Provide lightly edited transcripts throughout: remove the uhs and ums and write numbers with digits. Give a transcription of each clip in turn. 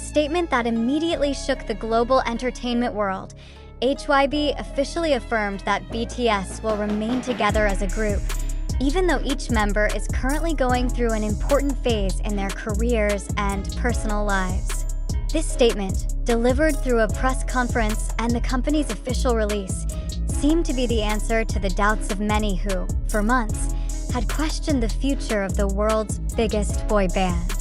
statement that immediately shook the global entertainment world. HYBE officially affirmed that BTS will remain together as a group, even though each member is currently going through an important phase in their careers and personal lives. This statement, delivered through a press conference and the company's official release, seemed to be the answer to the doubts of many who, for months, had questioned the future of the world's biggest boy band.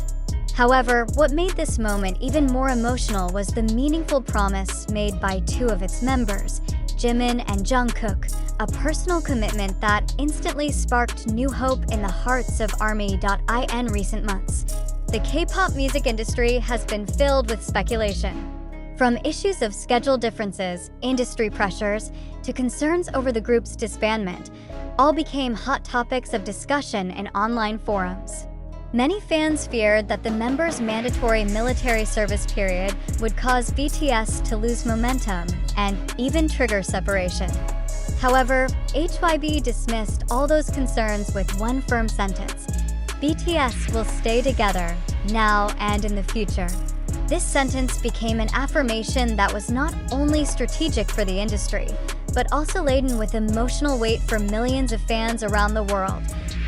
However, what made this moment even more emotional was the meaningful promise made by two of its members, Jimin and Jungkook, a personal commitment that instantly sparked new hope in the hearts of ARMY in recent months. The K-pop music industry has been filled with speculation. From issues of schedule differences, industry pressures, to concerns over the group's disbandment, all became hot topics of discussion in online forums. Many fans feared that the members' mandatory military service period would cause BTS to lose momentum and even trigger separation. However, HYBE dismissed all those concerns with one firm sentence: BTS will stay together, now and in the future. This sentence became an affirmation that was not only strategic for the industry, but also laden with emotional weight for millions of fans around the world.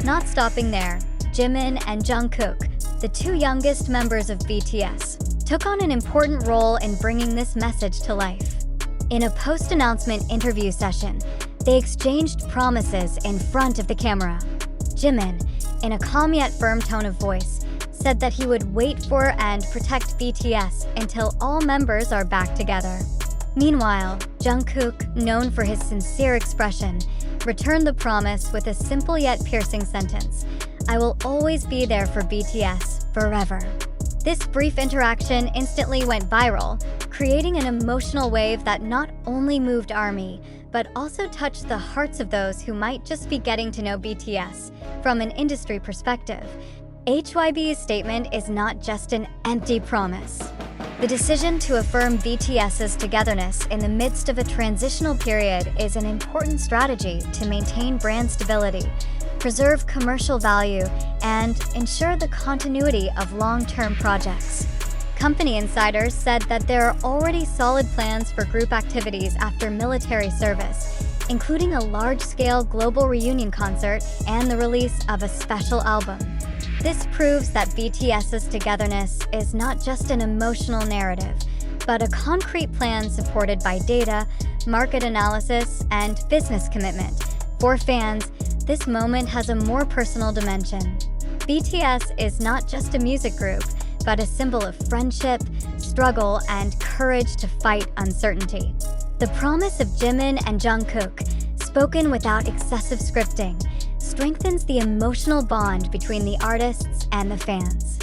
Not stopping there, Jimin and Jungkook, the two youngest members of BTS, took on an important role in bringing this message to life. In a post-announcement interview session, they exchanged promises in front of the camera. Jimin, in a calm yet firm tone of voice, said that he would wait for and protect BTS until all members are back together. Meanwhile, Jungkook, known for his sincere expression, returned the promise with a simple yet piercing sentence: "I will always be there for BTS, forever." This brief interaction instantly went viral, creating an emotional wave that not only moved ARMY, but also touched the hearts of those who might just be getting to know BTS from an industry perspective. HYBE's statement is not just an empty promise. The decision to affirm BTS's togetherness in the midst of a transitional period is an important strategy to maintain brand stability, preserve commercial value, and ensure the continuity of long-term projects. Company insiders said that there are already solid plans for group activities after military service, including a large-scale global reunion concert and the release of a special album. This proves that BTS's togetherness is not just an emotional narrative, but a concrete plan supported by data, market analysis, and business commitment. For fans, this moment has a more personal dimension. BTS is not just a music group, but a symbol of friendship, struggle, and courage to fight uncertainty. The promise of Jimin and Jungkook, spoken without excessive scripting, strengthens the emotional bond between the artists and the fans.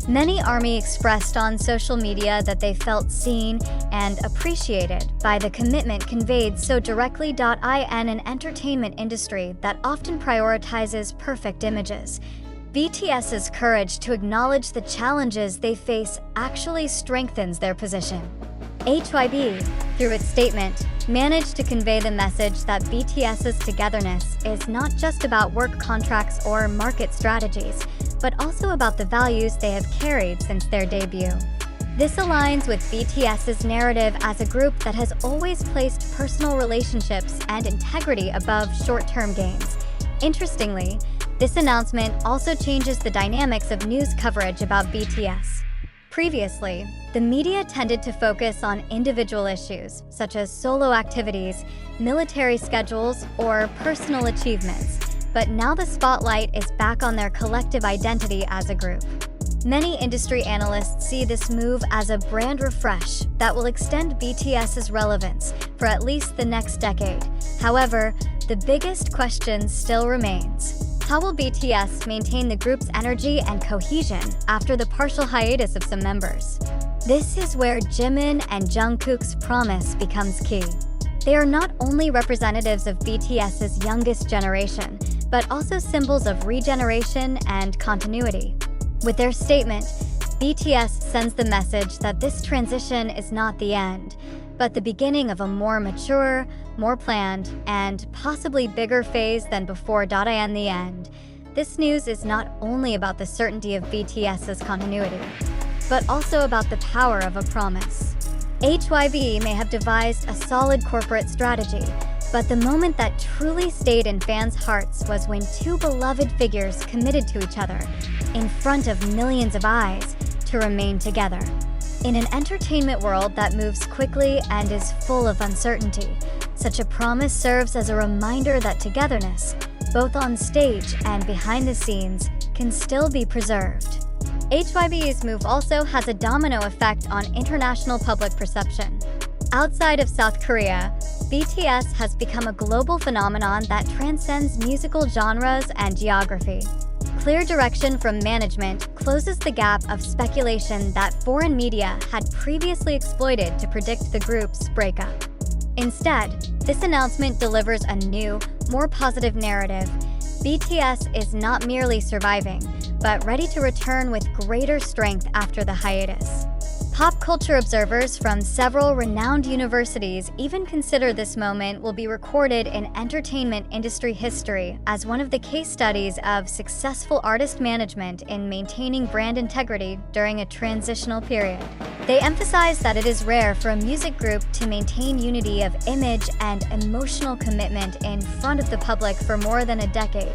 Many ARMY expressed on social media that they felt seen and appreciated by the commitment conveyed so directly. In an entertainment industry that often prioritizes perfect images, BTS's courage to acknowledge the challenges they face actually strengthens their position. HYBE, through its statement, managed to convey the message that BTS's togetherness is not just about work contracts or market strategies, but also about the values they have carried since their debut. This aligns with BTS's narrative as a group that has always placed personal relationships and integrity above short-term gains. Interestingly, this announcement also changes the dynamics of news coverage about BTS. Previously, the media tended to focus on individual issues, such as solo activities, military schedules, or personal achievements, but now the spotlight is back on their collective identity as a group. Many industry analysts see this move as a brand refresh that will extend BTS's relevance for at least the next decade. However, the biggest question still remains: how will BTS maintain the group's energy and cohesion after the partial hiatus of some members? This is where Jimin and Jungkook's promise becomes key. They are not only representatives of BTS's youngest generation, but also symbols of regeneration and continuity. With their statement, BTS sends the message that this transition is not the end, but the beginning of a more mature, more planned, and possibly bigger phase than before. In the end, this news is not only about the certainty of BTS's continuity, but also about the power of a promise. HYBE may have devised a solid corporate strategy, but the moment that truly stayed in fans' hearts was when two beloved figures committed to each other, in front of millions of eyes, to remain together. In an entertainment world that moves quickly and is full of uncertainty, such a promise serves as a reminder that togetherness, both on stage and behind the scenes, can still be preserved. HYBE's move also has a domino effect on international public perception. Outside of South Korea, BTS has become a global phenomenon that transcends musical genres and geography. Clear direction from management closes the gap of speculation that foreign media had previously exploited to predict the group's breakup. Instead, this announcement delivers a new, more positive narrative. BTS is not merely surviving, but ready to return with greater strength after the hiatus. Pop culture observers from several renowned universities even consider this moment will be recorded in entertainment industry history as one of the case studies of successful artist management in maintaining brand integrity during a transitional period. They emphasize that it is rare for a music group to maintain unity of image and emotional commitment in front of the public for more than a decade,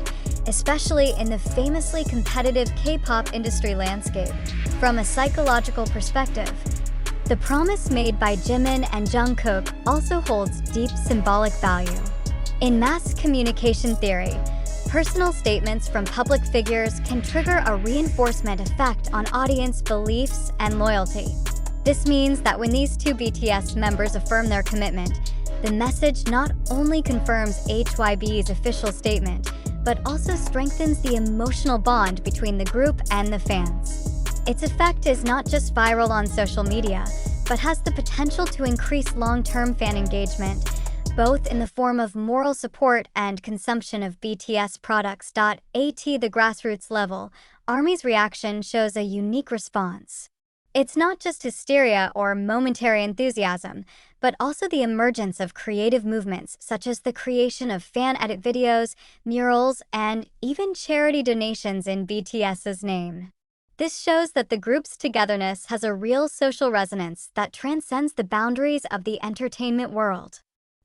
especially in the famously competitive K-pop industry landscape. From a psychological perspective, the promise made by Jimin and Jungkook also holds deep symbolic value. In mass communication theory, personal statements from public figures can trigger a reinforcement effect on audience beliefs and loyalty. This means that when these two BTS members affirm their commitment, the message not only confirms HYBE's official statement, but also strengthens the emotional bond between the group and the fans. Its effect is not just viral on social media, but has the potential to increase long-term fan engagement, both in the form of moral support and consumption of BTS products. At the grassroots level, ARMY's reaction shows a unique response. It's not just hysteria or momentary enthusiasm, but also the emergence of creative movements such as the creation of fan-edit videos, murals, and even charity donations in BTS's name. This shows that the group's togetherness has a real social resonance that transcends the boundaries of the entertainment world.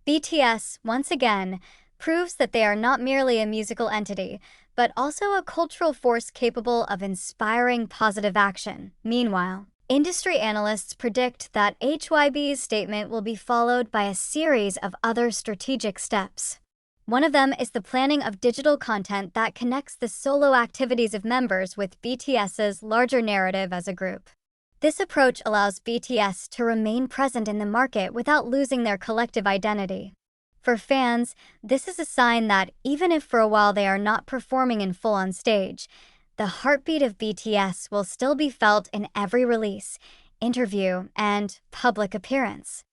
BTS, once again, proves that they are not merely a musical entity, but also a cultural force capable of inspiring positive action. Meanwhile, industry analysts predict that HYBE's statement will be followed by a series of other strategic steps. One of them is the planning of digital content that connects the solo activities of members with BTS's larger narrative as a group. This approach allows BTS to remain present in the market without losing their collective identity. For fans, this is a sign that even if for a while they are not performing in full on stage, the heartbeat of BTS will still be felt in every release, interview, and public appearance.